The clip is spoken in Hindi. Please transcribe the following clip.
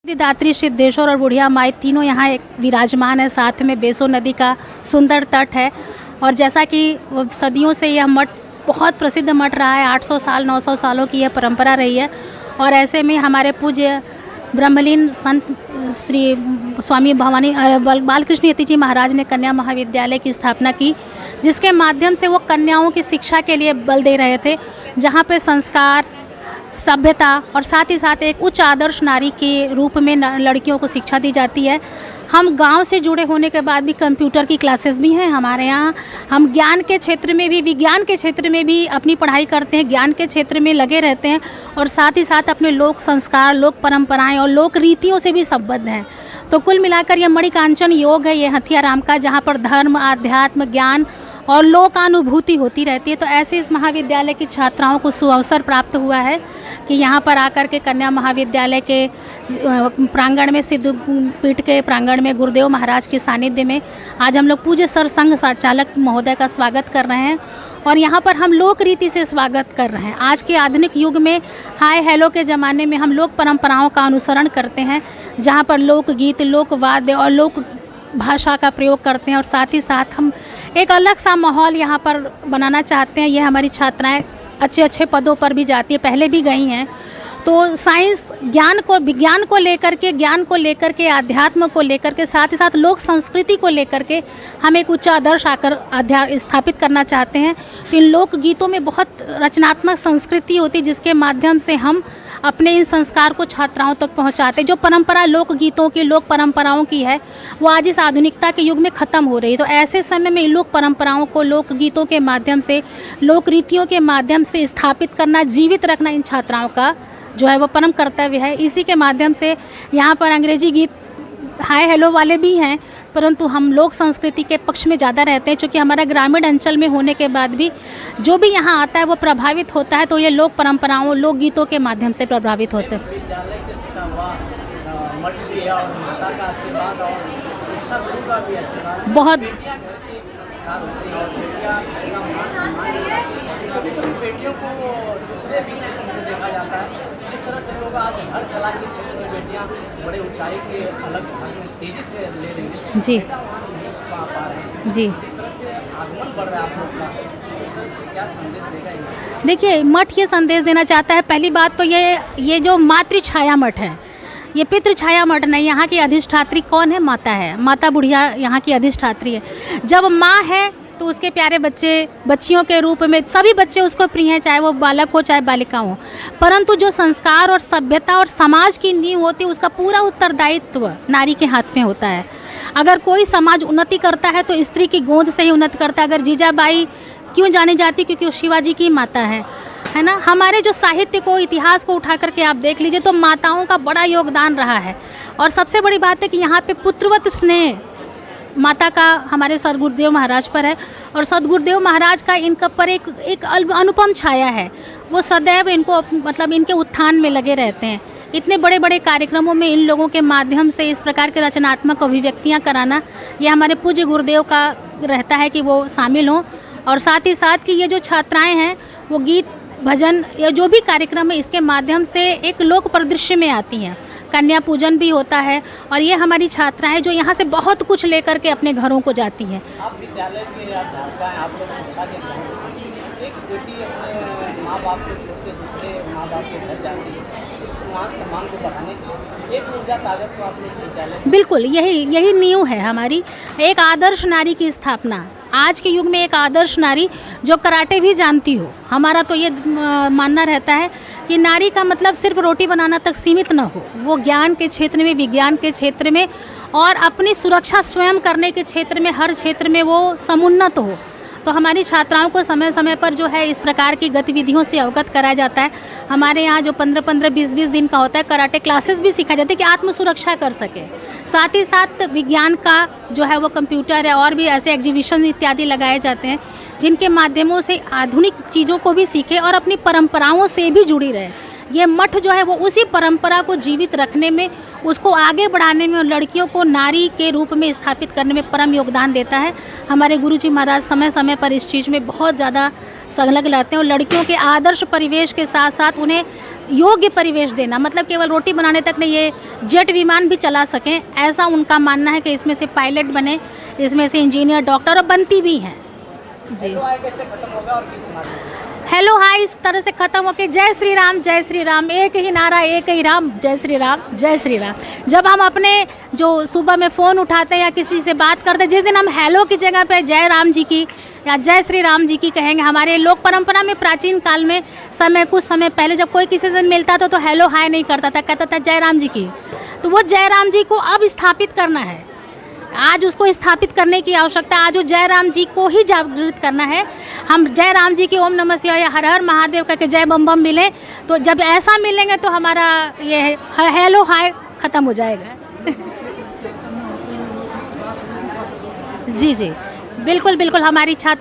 सिद्धिदात्री सिद्धेश्वर और बुढ़िया माई तीनों यहाँ एक विराजमान है। साथ में बेसो नदी का सुंदर तट है। और जैसा कि सदियों से यह मठ बहुत प्रसिद्ध मठ रहा है, 800 साल 900 सालों की यह परंपरा रही है। और ऐसे में हमारे पूज्य ब्रह्मलीन संत श्री स्वामी भवानी बालकृष्ण यति जी महाराज ने कन्या महाविद्यालय की स्थापना की, जिसके माध्यम से वो कन्याओं की शिक्षा के लिए बल दे रहे थे, जहाँ पे संस्कार, सभ्यता और साथ ही साथ एक उच्च आदर्श नारी के रूप में लड़कियों को शिक्षा दी जाती है। हम गांव से जुड़े होने के बाद भी कंप्यूटर की क्लासेस भी हैं हमारे यहाँ। हम ज्ञान के क्षेत्र में भी, विज्ञान के क्षेत्र में भी अपनी पढ़ाई करते हैं, ज्ञान के क्षेत्र में लगे रहते हैं और साथ ही साथ अपने लोक संस्कार, लोक परंपराएं और लोक रीतियों से भी संबद्ध हैं। तो कुल मिलाकर यह मणिकांचन योग है, ये हथियाराम का, जहाँ पर धर्म, आध्यात्म, ज्ञान और लोकानुभूति होती रहती है। तो ऐसे इस महाविद्यालय की छात्राओं को सुअवसर प्राप्त हुआ है कि यहाँ पर आकर के कन्या महाविद्यालय के प्रांगण में, सिद्ध पीठ के प्रांगण में गुरुदेव महाराज के सानिध्य में आज हम लोग पूज्य सर संघ चालक महोदय का स्वागत कर रहे हैं। और यहाँ पर हम लोक रीति से स्वागत कर रहे हैं। आज के आधुनिक युग में, हाय हेलो के ज़माने में हम लोक परंपराओं का अनुसरण करते हैं, जहाँ पर लोकगीत, लोकवाद्य और लोक भाषा का प्रयोग करते हैं। और साथ ही साथ हम एक अलग सा माहौल यहाँ पर बनाना चाहते हैं। ये हमारी छात्राएं अच्छे अच्छे पदों पर भी जाती है, पहले भी गई हैं। तो साइंस, विज्ञान को लेकर के, ज्ञान को लेकर के, आध्यात्म को लेकर के, साथ ही साथ लोक संस्कृति को लेकर के हम एक उच्च आदर्श आकर स्थापित करना चाहते हैं। तो इन लोक गीतों में बहुत रचनात्मक संस्कृति होती है, जिसके माध्यम से हम अपने इन संस्कार को छात्राओं तक पहुंचाते। जो परंपरा लोक गीतों की, लोक परंपराओं की है, वो आज इस आधुनिकता के युग में ख़त्म हो रही है। तो ऐसे समय में इन लोक परंपराओं को लोक गीतों के माध्यम से, लोक रीतियों के माध्यम से स्थापित करना, जीवित रखना इन छात्राओं का जो है वो परम कर्तव्य है। इसी के माध्यम से यहाँ पर अंग्रेजी गीत हाय हेलो वाले भी हैं, परंतु हम लोक संस्कृति के पक्ष में ज़्यादा रहते हैं, क्योंकि हमारा ग्रामीण अंचल में होने के बाद भी जो भी यहाँ आता है वो प्रभावित होता है। तो ये लोक परंपराओं, लोक गीतों के माध्यम से प्रभावित होते हैं। बहुत बेटियों को दूसरे भी से देखा जाता है। जिस तरह से लोग आज हर कला के क्षेत्र में बेटियां बड़े ऊंचाई के अलग तेजी से ले रही हैं जी जी। जिस तरह से आगमन बढ़ रहा है आप लोग का, उस तरह से क्या संदेश देगा इनको? देखिए, मठ ये संदेश देना चाहता है। पहली बात तो ये जो मातृ छाया मठ है, ये पितृ छाया मठ नहीं। यहाँ की अधिष्ठात्री कौन है? माता है। माता बुढ़िया यहाँ की अधिष्ठात्री है। जब माँ है तो उसके प्यारे बच्चे, बच्चियों के रूप में सभी बच्चे उसको प्रिय हैं, चाहे वो बालक हो चाहे बालिका हो। परंतु जो संस्कार और सभ्यता और समाज की नींव होती है, उसका पूरा उत्तरदायित्व नारी के हाथ में होता है। अगर कोई समाज उन्नति करता है तो स्त्री की गोद से ही उन्नति करता है। अगर जीजाबाई क्यों जानी जाती? क्योंकि वो शिवाजी की माता है ना। हमारे जो साहित्य को, इतिहास को उठा करके आप देख लीजिए तो माताओं का बड़ा योगदान रहा है। और सबसे बड़ी बात है कि यहाँ पे पुत्रवत स्नेह माता का हमारे सदगुरुदेव महाराज पर है। और सदगुरुदेव महाराज का इनका पर एक अनुपम छाया है। वो सदैव इनको, मतलब इनके उत्थान में लगे रहते हैं। इतने बड़े बड़े कार्यक्रमों में इन लोगों के माध्यम से इस प्रकार के रचनात्मक अभिव्यक्तियाँ कराना, ये हमारे पूज्य गुरुदेव का रहता है कि वो शामिल हों। और साथ ही साथ कि ये जो छात्राएँ हैं वो गीत, भजन या जो भी कार्यक्रम है, इसके माध्यम से एक लोक परिदृश्य में आती हैं। कन्या पूजन भी होता है। और ये हमारी छात्राएं जो यहाँ से बहुत कुछ लेकर के अपने घरों को जाती हैं। आप विद्यालय के अध्यापिका हैं, आप लोग शिक्षा के हैं। एक बेटी अपने माँ बाप को छोड़ के दूसरे माँ बाप के घर जाती है, उस मान सम्मान को बढ़ाने के लिए एक ऊर्जा ताकत को आप लोग विद्यालय, बिल्कुल यही नींव है हमारी, एक आदर्श नारी की स्थापना। आज के युग में एक आदर्श नारी जो कराटे भी जानती हो। हमारा तो ये मानना रहता है कि नारी का मतलब सिर्फ रोटी बनाना तक सीमित न हो, वो ज्ञान के क्षेत्र में, विज्ञान के क्षेत्र में और अपनी सुरक्षा स्वयं करने के क्षेत्र में, हर क्षेत्र में वो समुन्नत हो। तो हमारी छात्राओं को समय समय पर जो है इस प्रकार की गतिविधियों से अवगत कराया जाता है। हमारे यहाँ जो 15-15, 20-20 दिन का होता है कराटे क्लासेस भी सिखाया जाता है कि आत्मसुरक्षा कर सके। साथ ही साथ विज्ञान का जो है वो कंप्यूटर है और भी ऐसे एग्जीबिशन इत्यादि लगाए जाते हैं, जिनके माध्यमों से आधुनिक चीज़ों को भी सीखे और अपनी परंपराओं से भी जुड़ी रहे। ये मठ जो है वो उसी परंपरा को जीवित रखने में, उसको आगे बढ़ाने में और लड़कियों को नारी के रूप में स्थापित करने में परम योगदान देता है। हमारे गुरुजी महाराज समय समय पर इस चीज़ में बहुत ज़्यादा संलग्न रहते हैं और लड़कियों के आदर्श परिवेश के साथ साथ उन्हें योग्य परिवेश देना, मतलब केवल रोटी बनाने तक नहीं, ये जेट विमान भी चला सकें, ऐसा उनका मानना है कि इसमें से पायलट बने, इसमें से इंजीनियर, डॉक्टर और बनती भी हैं जी। हेलो हाय कैसे खत्म होगा और किस माध्यम से? हेलो हाय इस तरह से ख़त्म हो के जय श्री राम, एक ही नारा एक ही राम, जय श्री राम, जय श्री राम। जब हम अपने जो सुबह में फ़ोन उठाते हैं या किसी से बात करते हैं, जिस दिन हम हेलो की जगह पे जय राम जी की या जय श्री राम जी की कहेंगे। हमारे लोक परंपरा में प्राचीन काल में कुछ समय पहले जब कोई किसी से मिलता था तो हेलो हाय नहीं करता था, कहता था जय राम जी की। तो वो जय राम जी को अब स्थापित करना है, आज उसको स्थापित करने की आवश्यकता है। आज वो जय राम जी को ही जागृत करना है। हम जय राम जी की ओम नमः शिवाय या हर हर महादेव कह के जय बम बम मिले, तो जब ऐसा मिलेंगे तो हमारा ये हेलो हाय ख़त्म हो जाएगा। जी जी, बिल्कुल बिल्कुल, हमारी छात्र